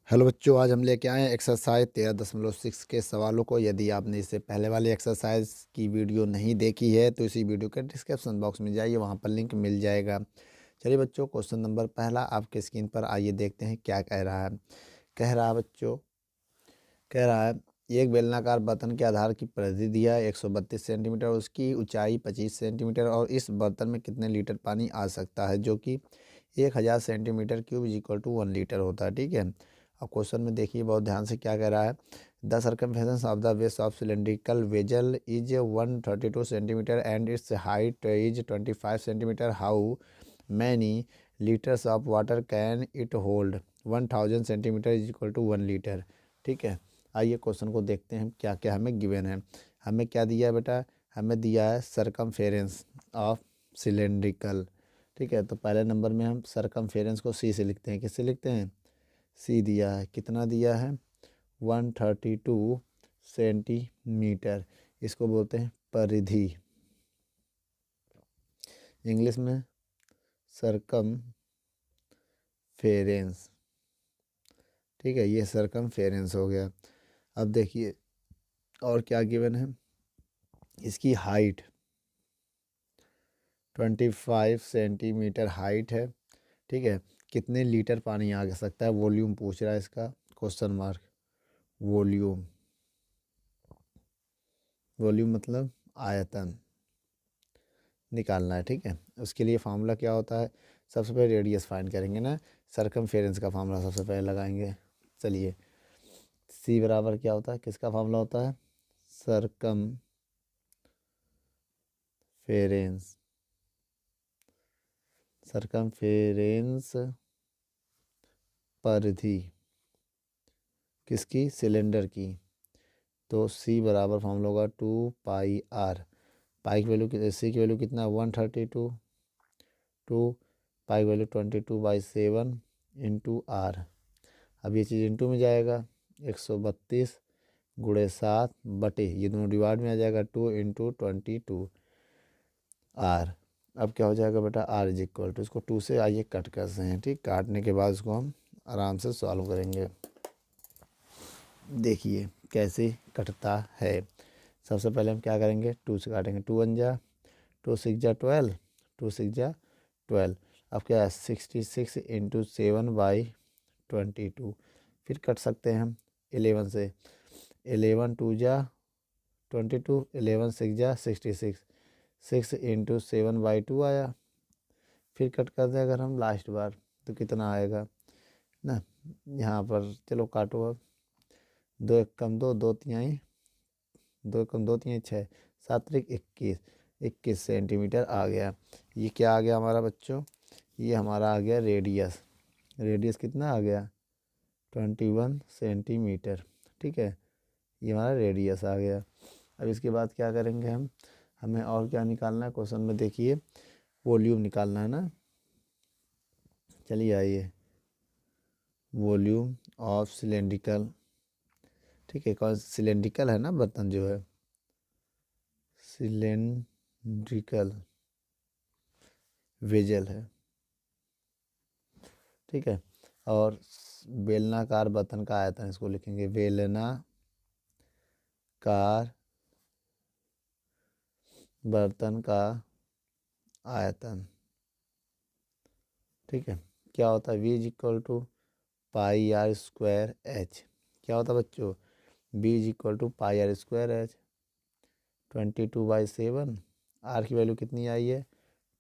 Hello बच्चों, आज हम लेके आए हैं एक्सरसाइज 13.6 के सवालों को। यदि आपने इससे पहले वाली एक्सरसाइज की वीडियो नहीं देखी है तो इसी वीडियो के डिस्क्रिप्शन बॉक्स में जाइए, वहां पर लिंक मिल जाएगा। चलिए बच्चों, क्वेश्चन नंबर पहला आपके स्क्रीन पर आइए, देखते हैं क्या कह रहा है। कह रहा है बच्चों, कह रहा है एक बेलनाकार बर्तन के आधार की परिधि दिया है 132 सेंटीमीटर, उसकी ऊंचाई 25 सेंटीमीटर और इस बर्तन में कितने लीटर पानी आ सकता है, जो कि 1000 centimetre cube is equal to 1 litre होता है। ठीक है, अब क्वेश्चन में देखिए बहुत ध्यान से क्या कह रहा है। The circumference of the base of cylindrical vessel is 132 centimetre and its height is 25 centimetre. How many litres of water can it hold? 1000 centimetre is equal to 1 litre. ठीक है, आइए क्वेश्चन को देखते हैं क्या क्या हमें गिवन है। हमें क्या दिया है बेटा? हमें दिया है सरकमफेरेंस ऑफ सिलेंड्रिकल। ठीक है, तो पहले नंबर में हम सरकमफेरेंस को सी से लिखते हैं। किससे लिखते हैं? सी दिया है। कितना दिया है? 132 सेंटीमीटर। इसको बोलते हैं परिधि, इंग्लिश में सरकमफेरेंस। ठीक है, ये सरकमफेरेंस हो गया। अब देखिए और क्या गिवन है। इसकी हाइट 25 सेंटीमीटर हाइट है। ठीक है, कितने लीटर पानी आ सकता है, वॉल्यूम पूछ रहा है इसका, क्वेश्चन मार्क। वॉल्यूम, वॉल्यूम मतलब आयतन निकालना है। ठीक है, उसके लिए फार्मूला क्या होता है? सबसे पहले रेडियस फाइंड करेंगे ना, सरकमफेरेंस का फार्मूला सबसे पहले लगाएंगे। चलिए, सी बराबर क्या होता है, किसका फार्मूला होता है? सरकमफेरेंस, सरकमफेरेंस परिधि किसकी? सिलेंडर की। तो सी बराबर फार्मूला होगा 2 पाई आर। पाई की वैल्यू, सी की वैल्यू कितना? 132। टू पाई की वैल्यू 22/7 इंटू आर। अब ये चीज़ इंटू में जाएगा, 132 गुणे 7 बटे, ये दोनों डिवाइड में आ जाएगा, 2 इंटू 22 आर। अब क्या हो जाएगा बेटा? आर इज इक्वल टू, इसको 2 से आइए कट करते हैं। ठीक, काटने के बाद इसको हम आराम से सॉल्व करेंगे। देखिए कैसे कटता है। सबसे पहले हम क्या करेंगे? 2 से काटेंगे। 2 1 जा, 2 6 जा 12, 2 6 जा 12। अब क्या है? 66 इंटू 7/22। फिर कट सकते हैं हम 11 से। 11 2 जा 22, 11 6 जा 66, 6 इंटू 7/2 आया। फिर कट कर दें अगर हम लास्ट बार तो कितना आएगा ना, यहाँ पर चलो काटो। अब 2 एक कम 2, 2 तिहाई, 2 कम 2 तिहाई 6, 7 त्रिक 21, 21 सेंटीमीटर आ गया। ये क्या आ गया हमारा बच्चों? ये हमारा आ गया रेडियस। रेडियस कितना आ गया? 21 सेंटीमीटर। ठीक है, ये हमारा रेडियस आ गया। अब इसके बाद क्या करेंगे हम? हमें और क्या निकालना है क्वेश्चन में? देखिए वॉल्यूम निकालना है ना। चलिए आइए, वॉल्यूम ऑफ सिलेंड्रिकल। ठीक है, कौन सिलेंड्रिकल है ना बर्तन जो है, सिलेंड्रिकल वेजल है। ठीक है, और बेलनाकार बर्तन का आयतन, इसको लिखेंगे बेलनाकार बर्तन का आयतन। ठीक है, क्या होता है? V is equal to pi are square H. क्या होता है बच्चों? V is equal to pi are square H, 22/7। R की वैल्यू कितनी आई है?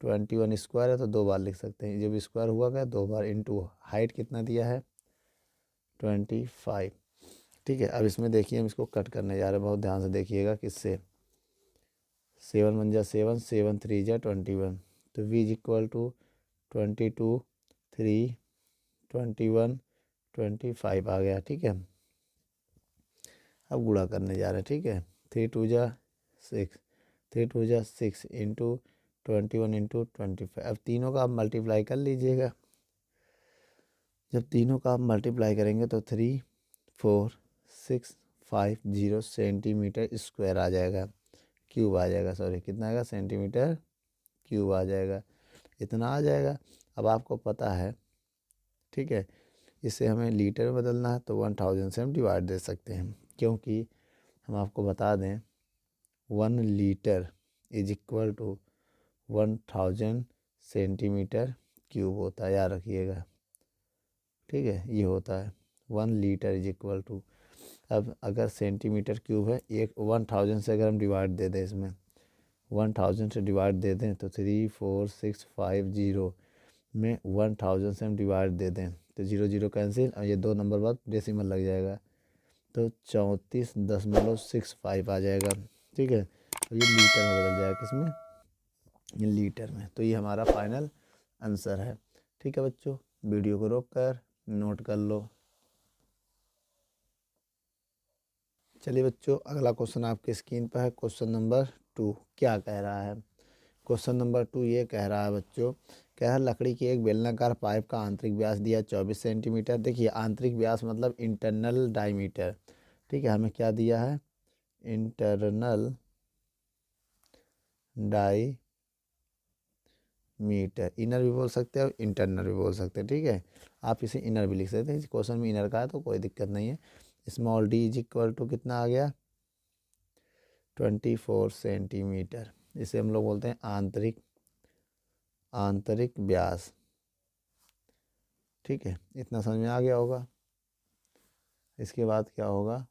21 स्क्वायर है तो 2 बार लिख सकते हैं, जब स्क्वायर हुआ क्या 2 बार, इंटू हाइट कितना दिया है? 25। ठीक है, अब इसमें देखिए हम इसको कट करने जा रहे हैं, बहुत ध्यान से देखिएगा। किससे? 7 1 जा 7, 7 3 जा 21। तो V इज इक्वल टू 22 3 21 25 आ गया। ठीक है, अब गुणा करने जा रहे हैं। ठीक है, 3 2 जा 6, 3 2 जा 6 इंटू 21 इंटू 25। अब तीनों का आप मल्टीप्लाई कर लीजिएगा। जब तीनों का आप मल्टीप्लाई करेंगे तो 34650 सेंटीमीटर स्क्वायर आ जाएगा, क्यूब आ जाएगा, सॉरी कितना आएगा? सेंटीमीटर क्यूब आ जाएगा, इतना आ जाएगा। अब आपको पता है, ठीक है, इसे हमें लीटर में बदलना है तो 1000 से हम डिवाइड दे सकते हैं, क्योंकि हम आपको बता दें 1 litre is equal to 1000 centimetre cube होता है, याद रखिएगा। ठीक है, ये होता है 1 लीटर इज इक्वल टू, अब अगर सेंटीमीटर क्यूब है, एक 1000 से अगर हम डिवाइड दे दें, इसमें 1000 से डिवाइड दे दें तो 34650 में 1000 से हम डिवाइड दे दें तो 0 0 कैंसिल, और ये 2 नंबर बाद डेसिमल लग जाएगा तो 34.65 आ जाएगा। ठीक है, तो ये लीटर में बदल जाएगा, किसमें, ये लीटर में। तो ये हमारा फाइनल आंसर है। ठीक है बच्चों, वीडियो को रोक कर नोट कर लो। चलिए बच्चों, अगला क्वेश्चन आपके स्क्रीन पर है, क्वेश्चन नंबर 2। क्या कह रहा है? क्वेश्चन नंबर 2 ये कह रहा है बच्चों, कह रहा है लकड़ी की एक बेलनाकार पाइप का आंतरिक व्यास दिया 24 सेंटीमीटर। देखिए, आंतरिक व्यास मतलब इंटरनल डायमीटर। ठीक है, हमें क्या दिया है, इंटरनल डायमीटर, इनर भी बोल सकते हैं और इंटरनल भी बोल सकते हैं। ठीक है, आप इसे इनर भी लिख सकते हैं, क्वेश्चन में इनर का है तो कोई दिक्कत नहीं है। Small D is equal to कितना आ गया, 24 सेंटीमीटर। इसे हम लोग बोलते हैं आंतरिक व्यास। ठीक है, इतना समझ में आ गया होगा। इसके बाद क्या होगा,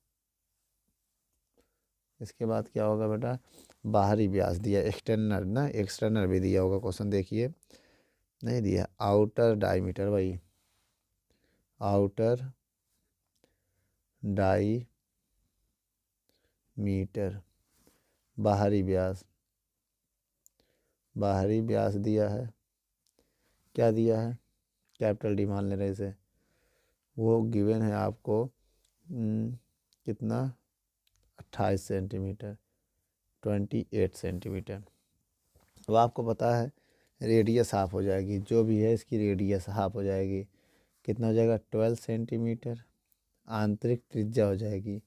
इसके बाद क्या होगा बेटा, बाहरी व्यास दिया, एक्सटर्नल ना, एक्सटर्नल भी दिया होगा क्वेश्चन, देखिए नहीं दिया, आउटर डायमीटर, भाई आउटर डायमीटर, बाहरी व्यास, बाहरी व्यास दिया है, क्या दिया है, कैपिटल डी मान ले रहे इसे, वो गिवन है आपको कितना, 28 सेंटीमीटर, 28 सेंटीमीटर। अब आपको पता है रेडियस हाफ हो जाएगी, जो भी है इसकी रेडियस हाफ हो जाएगी, कितना हो जाएगा, 12 सेंटीमीटर। आंतरिक त्रिज्या हो जाएगी,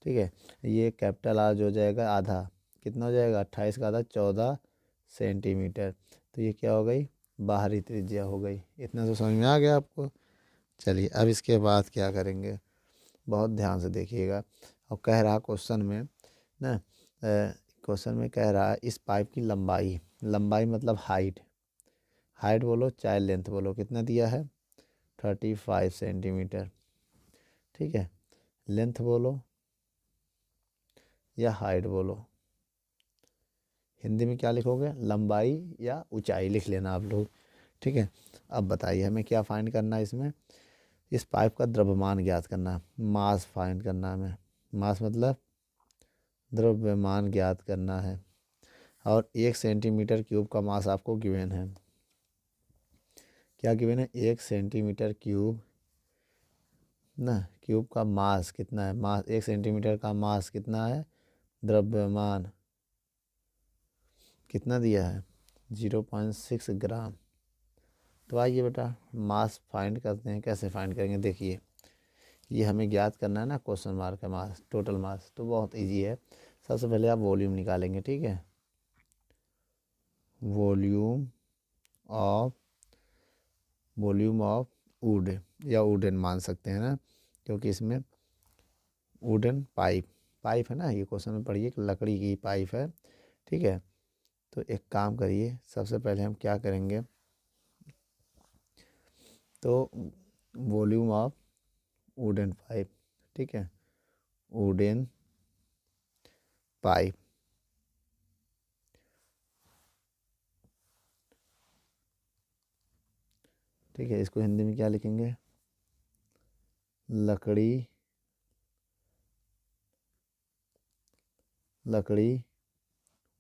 ठीक है, ये कैपिटल आर हो जाएगा आधा, कितना हो जाएगा, 28 का आधा 14 सेंटीमीटर। तो ये क्या हो गई, बाहरी त्रिज्या हो गई। इतना तो समझ में आ गया आपको। चलिए, अब इसके बाद क्या करेंगे, बहुत ध्यान से देखिएगा। और कह रहा क्वेश्चन में ना, क्वेश्चन में कह रहा है इस पाइप की लंबाई, लंबाई मतलब हाइट, हाइट बोलो चाहे लेंथ बोलो, कितना दिया है, 35 सेंटीमीटर। ठीक है, लेंथ बोलो या हाइट बोलो, हिंदी में क्या लिखोगे, लंबाई या ऊंचाई लिख लेना आप लोग। ठीक है, अब बताइए हमें क्या फाइंड करना है इसमें, इस पाइप का द्रव्यमान ज्ञात करना है, मास फाइंड करना है हमें, मास मतलब द्रव्यमान ज्ञात करना है। और 1 सेंटीमीटर क्यूब का मास आपको गिवन है, क्या गिवन है, 1 सेंटीमीटर क्यूब ना, क्यूब का मास कितना है, मास 1 सेंटीमीटर का मास कितना है, द्रव्यमान कितना दिया है, 0.6 ग्राम। तो आइए बेटा मास फाइंड करते हैं, कैसे फाइंड करेंगे, देखिए ये हमें ज्ञात करना है ना, क्वेश्चन मार्क का मास, टोटल मास, तो बहुत इजी है। सबसे पहले आप वॉल्यूम निकालेंगे, ठीक है, वॉल्यूम ऑफ वुड, या वुडन मान सकते हैं ना, क्योंकि इसमें वुडन पाइप, पाइप है ना, ये क्वेश्चन में पढ़िए लकड़ी की पाइप है। ठीक है, तो एक काम करिए, सबसे पहले हम क्या करेंगे, तो वॉल्यूम ऑफ वुडन पाइप, ठीक है, वुडन पाइप, ठीक है, इसको हिंदी में क्या लिखेंगे, लकड़ी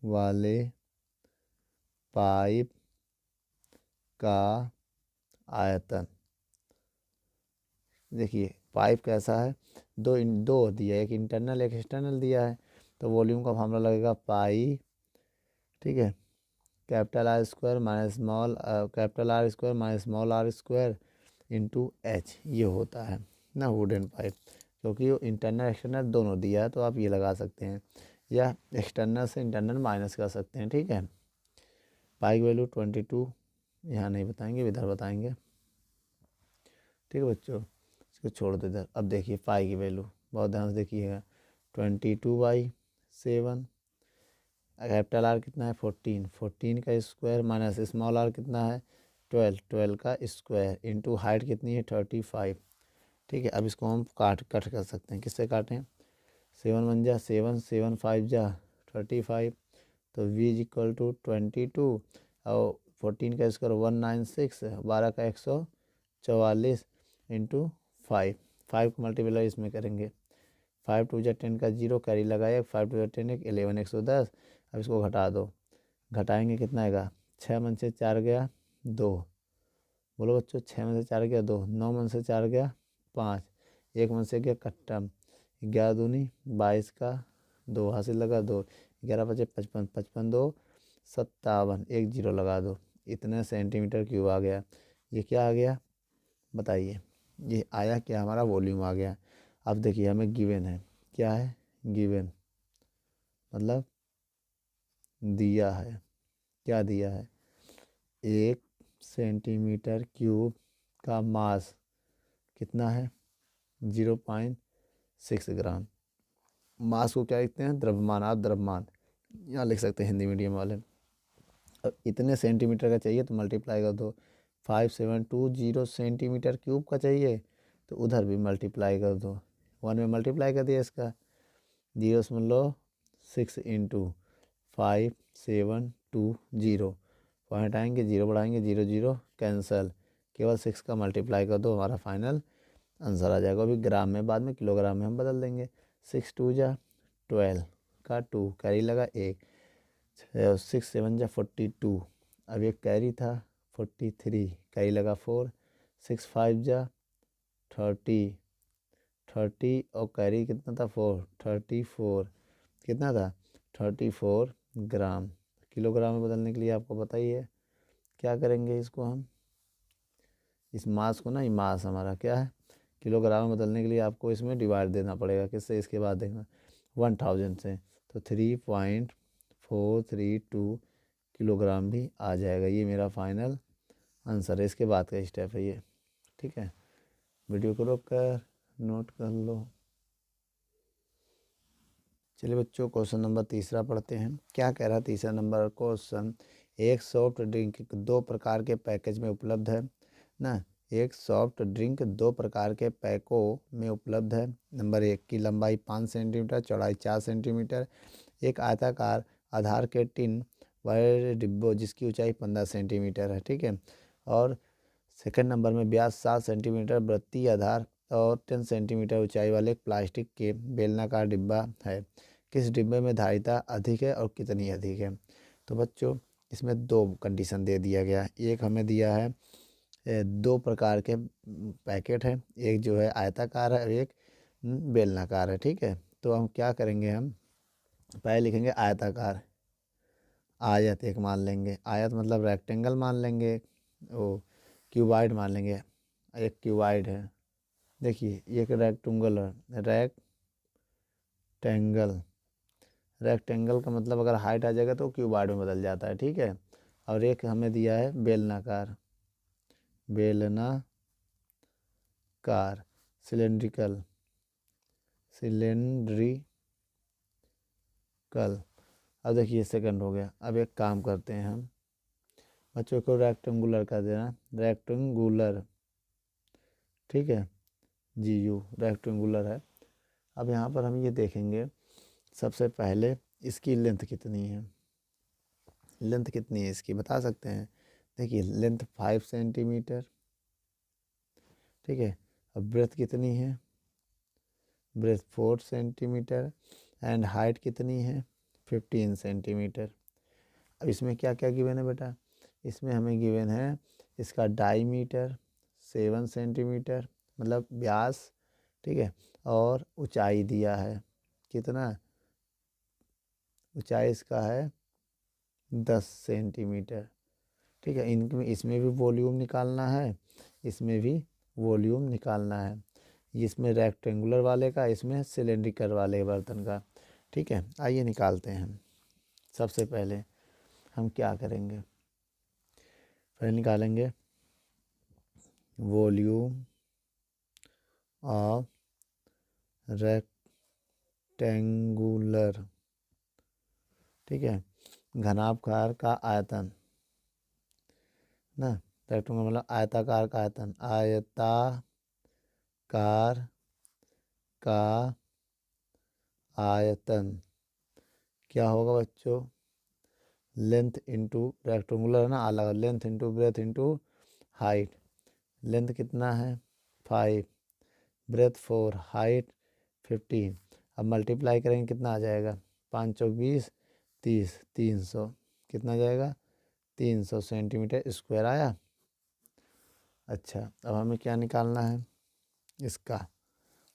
वाले पाइप का आयतन। देखिए पाइप कैसा है, दो दिया है, एक इंटरनल एक एक्सटर्नल दिया है, तो वॉल्यूम का फॉर्मूला लगेगा पाई, ठीक है, capital R square minus small, capital R square minus small R square into H, ये होता है ना वुडन पाइप। क्योंकि वो इंटरनल एक्सटर्नल दोनों दिया है तो आप ये लगा सकते हैं, या एक्सटर्नल से इंटरनल माइनस कर सकते हैं। ठीक है, पाई की वैल्यू 22 यहाँ नहीं बताएंगे, इधर बताएंगे। ठीक है बच्चों, इसको छोड़ दो इधर। अब देखिए पाई की वैल्यू बहुत ध्यान से देखिएगा, 22/7। कैपिटल आर कितना है 14, 14 का स्क्वायर माइनस स्मॉल आर कितना है 12, 12 का स्क्वायर इंटू हाइट कितनी है 35। ठीक है, अब इसको हम कट कर सकते हैं। किससे काटें, 7 1 जा 7, 7 5 जा 35, तो v इज इक्वल टू 22 और 14 का स्क्वायर 196, 12 का 144 इंटू 5, 5 को मल्टीप्लाई इसमें करेंगे, 5 2 जा 10 का 0 कैरी लगाए, 5 2 जा 10 11 110। अब इसको घटा दो, घटाएंगे कितना आएगा, 6 मन से 4 गया 2, बोलो बच्चों 6 में से 4 गया 2, 9 मन से 4 गया 5, 1 मन से गया कट्टा, 11 दूनी 22 का 2 हासिल लगा 2, 11 5 55, 55 2 57, 1 0 लगा दो, इतने सेंटीमीटर क्यूब आ गया। ये क्या आ गया बताइए, ये आया क्या, हमारा वॉल्यूम आ गया। अब देखिए हमें गिवन है, क्या है गिवन मतलब दिया है, क्या दिया है, 1 सेंटीमीटर क्यूब का मास कितना है 0.6 ग्राम। मास को क्या लिखते हैं, द्रव्यमान, आप द्रव्यमान यहाँ लिख सकते हैं हिंदी मीडियम वाले। अब इतने सेंटीमीटर का चाहिए तो मल्टीप्लाई कर दो, 5720 सेंटीमीटर क्यूब का चाहिए तो उधर भी मल्टीप्लाई कर दो, 1 में मल्टीप्लाई कर दिया इसका, 0.6 इंटू 5720, पॉइंट आएंगे 0 बढ़ाएंगे 0 0 कैंसल, केवल 6 का मल्टीप्लाई कर दो, हमारा फाइनल आंसर आ जाएगा। अभी ग्राम में बाद में किलोग्राम में हम बदल देंगे, 6 2 जा 12 का 2 कैरी लगा 1, 6 7 जा 42, अब एक कैरी था 43 कैरी लगा 4, 6 5 जा 30 और कैरी कितना था 4 34, कितना था 34 ग्राम। किलोग्राम में बदलने के लिए आपको पता ही है क्या करेंगे, इसको हम इस मास को ना, ये मास हमारा क्या है किलोग्राम में बदलने के लिए आपको इसमें डिवाइड देना पड़ेगा, किससे, इसके बाद देखना 1000 से, तो 3.432 किलोग्राम भी आ जाएगा। ये मेरा फाइनल आंसर है, इसके बाद का स्टेप है ये। ठीक है, वीडियो को रोक कर नोट कर लो। चलिए बच्चों क्वेश्चन नंबर तीसरा पढ़ते हैं। क्या कह रहा है तीसरा नंबर क्वेश्चन, एक सॉफ्ट ड्रिंक 2 प्रकार के पैकेज में उपलब्ध है ना, एक सॉफ्ट ड्रिंक 2 प्रकार के पैकों में उपलब्ध है। नंबर 1 की लंबाई 5 सेंटीमीटर, चौड़ाई 4 सेंटीमीटर, एक आयताकार आधार के टिन वाले डिब्बों जिसकी ऊंचाई 15 सेंटीमीटर है। ठीक है, और सेकंड नंबर में व्यास 7 सेंटीमीटर, वृत्तीय आधार और 10 सेंटीमीटर ऊंचाई वाले एक प्लास्टिक के बेलनाकार डिब्बा है। किस डिब्बे में धारिता अधिक है और कितनी अधिक है। तो बच्चों इसमें 2 कंडीशन दे दिया गया, एक हमें दिया है 2 प्रकार के पैकेट है, एक जो है आयताकार है और एक बेलनाकार है। ठीक है, तो हम क्या करेंगे, हम पहले लिखेंगे आयताकार, आयत एक मान लेंगे, आयत मतलब रेक्टेंगल मान लेंगे, ओ क्यूबाइड मान लेंगे, एक क्यूबाइड है, देखिए एक रेक्टेंगल है, रेक्टेंगल का मतलब अगर हाइट आ जाएगा तो क्यूबाइड में बदल जाता है। ठीक है, और एक हमें दिया है बेलनाकार, सिलेंड्रिकल, अब देखिए सेकंड हो गया। अब एक काम करते हैं हम, बच्चों को रेक्टेंगुलर कर देना, रेक्टेंगुलर, ठीक है, GU रेक्टेंगुलर है। अब यहाँ पर हम ये देखेंगे सबसे पहले इसकी लेंथ कितनी है, लेंथ कितनी है इसकी बता सकते हैं। देखिए लेंथ 5 सेंटीमीटर, ठीक है, अब ब्रेथ कितनी है, ब्रेथ 4 सेंटीमीटर एंड हाइट कितनी है 15 सेंटीमीटर। अब इसमें क्या क्या गिवन है बेटा, इसमें हमें गिवन है इसका डाईमीटर 7 सेंटीमीटर मतलब व्यास, ठीक है, और ऊंचाई दिया है कितना, ऊंचाई इसका है 10 सेंटीमीटर। ठीक है, इनमें इसमें भी वॉल्यूम निकालना है, इसमें भी वॉल्यूम निकालना है, इसमें रेक्टेंगुलर वाले का, इसमें सिलेंड्रिकल वाले बर्तन का। ठीक है, आइए निकालते हैं हम। सबसे पहले हम क्या करेंगे, पहले निकालेंगे वॉल्यूम ऑफ रेक्टेंगुलर, ठीक है, घनाभकार का आयतन ना, रेक्टेंगुलर मतलब आयताकार का आयतन, आयताकार का आयतन क्या होगा बच्चों, लेंथ इंटू रेक्टेंगुलर है ना, अलग length into breadth into height. Length कितना है 5, ब्रेथ 4, हाइट 15। अब मल्टीप्लाई करेंगे कितना आ जाएगा, 5 चौक 20, 30, 300, कितना आ जाएगा 300 सेंटीमीटर स्क्वायर आया। अच्छा अब हमें क्या निकालना है इसका,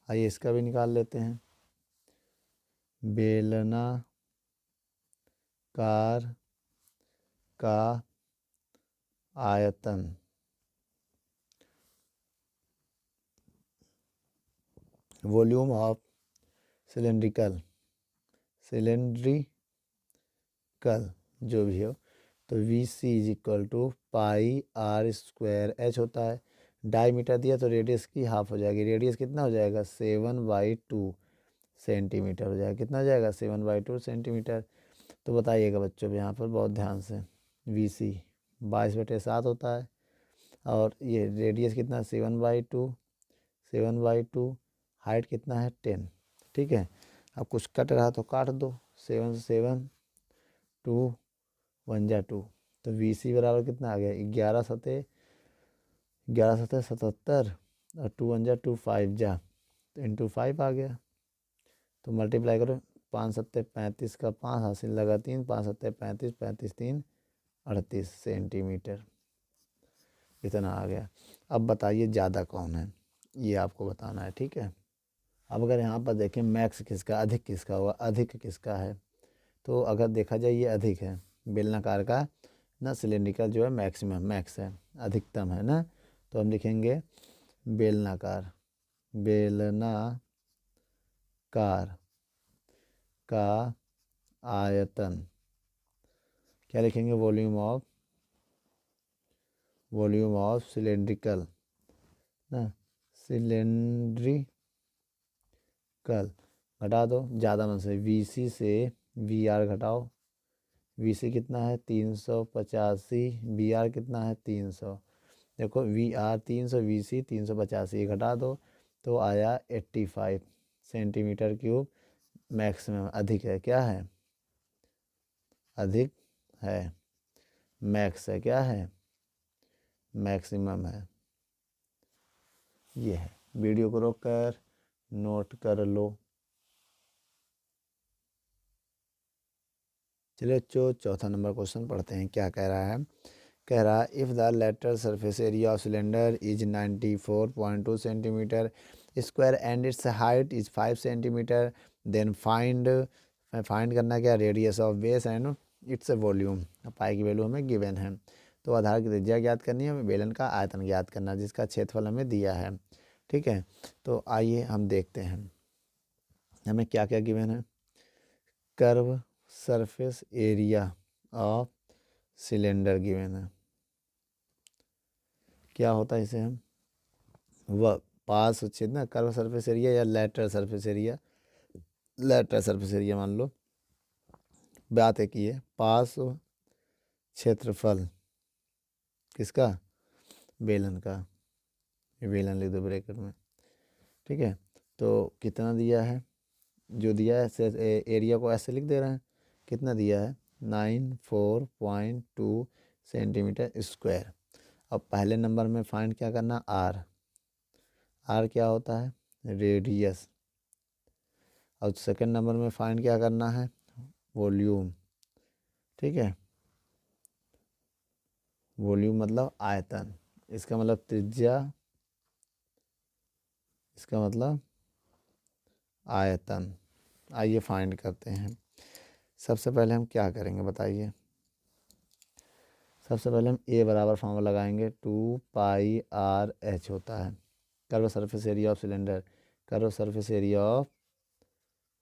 आइए इसका भी निकाल लेते हैं। बेलनाकार का आयतन, वॉल्यूम ऑफ सिलेंड्रिकल जो भी हो, तो V C is equal to pi are square h होता है। डायमीटर दिया तो रेडियस की हाफ हो जाएगी, रेडियस कितना हो जाएगा 7/2 सेंटीमीटर हो जाएगा, कितना हो जाएगा 7/2 सेंटीमीटर। तो बताइएगा बच्चों यहाँ पर बहुत ध्यान से, वी सी 22/7 होता है और ये रेडियस कितना 7/2, हाइट कितना है 10, ठीक है। अब कुछ कट रहा तो काट दो, 7 से 7 2 1 जा 2, तो वी सी बराबर कितना आ गया 11 सतह 77 और 2 1 जा 2 5 जा, तो इंटू 5 आ गया। तो मल्टीप्लाई करो, 5 सत्ते 35 का 5 हासिल लगा 3, 5 सत्ते 35, 35 3 38 सेंटीमीटर, इतना आ गया। अब बताइए ज़्यादा कौन है, ये आपको बताना है, ठीक है। अब अगर यहाँ पर देखें मैक्स किसका, अधिक किसका होगा, अधिक किसका है, तो अगर देखा जाए ये अधिक है बेलनाकार का ना, सिलेंड्रिकल जो है मैक्सिमम मैक्स है, अधिकतम है ना, तो हम लिखेंगे बेलनाकार का आयतन, क्या लिखेंगे वॉल्यूम ऑफ सिलेंड्रिकल ना, सिलेंड्रिकल घटा दो, ज़्यादा मन से वी सी से वी आर घटाओ, वी सी कितना है 385, वी आर कितना है 300, देखो वी आर 300, वी सी 385, घटा दो तो आया 85 सेंटीमीटर क्यूब, मैक्सिमम अधिक है, क्या है अधिक है, मैक्स है, क्या है मैक्सिमम है, ये है। वीडियो को रोक कर नोट कर लो। चलिए बच्चों चौथा नंबर क्वेश्चन पढ़ते हैं, क्या कह रहा है, कह रहा है if the lateral surface area of cylinder is 94.2 centimetre square and its height is 5 centimetre, then find करना क्या radius of base and its volume, pi की वैल्यू हमें गिवन है। तो आधार की त्रिज्या ज्ञात करनी है, हमें बेलन का आयतन ज्ञात करना जिसका क्षेत्रफल हमें दिया है, ठीक है। तो आइए हम देखते हैं हमें क्या क्या गिवन है। Curve surface area of cylinder given है, क्या होता है इसे हम वह पास छेद ना, कर्व सरफेस एरिया या lateral surface area, lateral surface area मान लो, बात है कि ये पास क्षेत्रफल किसका बेलन का, ये बेलन लिख दो ब्रैकेट में, ठीक है। तो कितना दिया है, जो दिया है एरिया को ऐसे लिख दे रहे हैं, कितना दिया है 94.2 सेंटीमीटर स्क्वायर। अब पहले नंबर में फाइंड क्या करना आर, आर क्या होता है रेडियस, और सेकंड नंबर में फाइंड क्या करना है वॉल्यूम, ठीक है, वॉल्यूम मतलब आयतन, इसका मतलब त्रिज्या, इसका मतलब आयतन। आइए फाइंड करते हैं। सबसे पहले हम क्या करेंगे बताइए, सबसे पहले हम ए बराबर फॉर्मूला लगाएंगे 2πr/h होता है curve surface area of cylinder, curve surface area of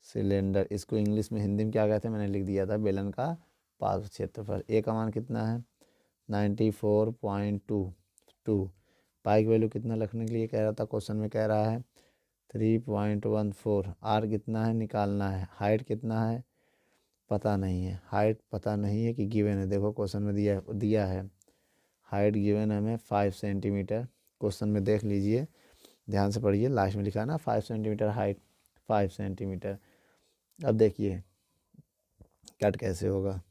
cylinder, इसको इंग्लिश में हिंदी में क्या कहते हैं मैंने लिख दिया था बेलन का पार्श्व क्षेत्रफल। ए का मान कितना है 94.2, पाई की वैल्यू कितना रखने के लिए कह रहा था क्वेश्चन में, कह रहा है 3.14। आर कितना है निकालना है। हाइट कितना है पता नहीं है। हाइट पता नहीं है कि गिवन है। देखो क्वेश्चन में दिया है हाइट गिवन है हमें 5 सेंटीमीटर। क्वेश्चन में देख लीजिए, ध्यान से पढ़िए, लास्ट में लिखा है ना 5 सेंटीमीटर हाइट, 5 सेंटीमीटर। अब देखिए कट कैसे होगा,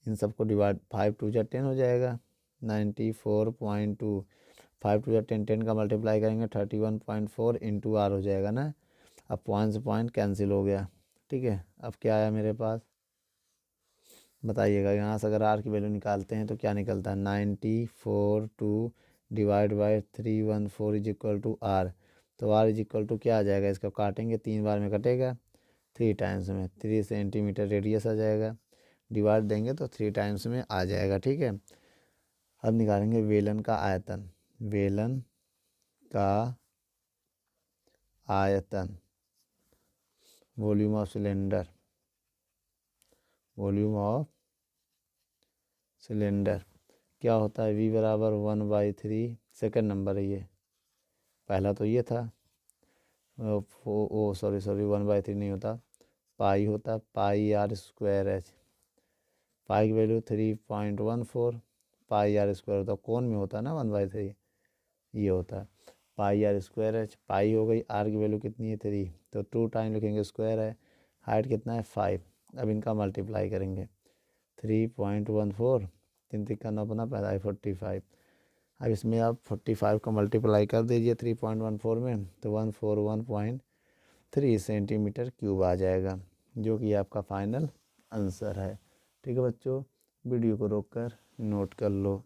इन सबको डिवाइड, 5 टू जा 10 हो जाएगा 94.2, 5 टू जा 10, 10 का मल्टीप्लाई करेंगे 31.4 इंटू आर हो जाएगा ना। अब पॉइंट से पॉइंट कैंसिल हो गया, ठीक है। अब क्या आया मेरे पास बताइएगा, यहाँ से अगर आर की वैल्यू निकालते हैं तो क्या निकलता है 94 divide by 314 is equal to r. तो आर इज इक्वल टू क्या आ जाएगा, इसको काटेंगे 3 बार में कटेगा, 3 टाइम्स में 3 सेंटीमीटर रेडियस आ जाएगा। डिवाइड देंगे तो 3 टाइम्स में आ जाएगा, ठीक है। अब निकालेंगे वेलन का आयतन। वेलन का आयतन, volume of cylinder, volume of cylinder क्या होता है, v बराबर 1/3। सेकेंड नंबर है ये, पहला तो ये था सॉरी 1/3 नहीं होता, पाई होता, पाई आर स्क्वायर एच। पाई की वैल्यू 3.14, पाई आर स्क्वायर होता, कौन में होता है ना 1/3, ये होता है पाई आर स्क्वायर एच। पाई हो गई, आर की वैल्यू कितनी है 3, तो 2 टाइम लिखेंगे, स्क्वायर है। हाइट कितना है 5। अब इनका मल्टीप्लाई करेंगे 3.14, 3 तिक्का 9 अपना पैदा है 45। अब इसमें आप 45 का मल्टीप्लाई कर दीजिए 3.14 में, तो 141.3 सेंटीमीटर क्यूब आ जाएगा, जो कि आपका फाइनल आंसर है। ठीक है बच्चों, वीडियो को रोक कर नोट कर लो।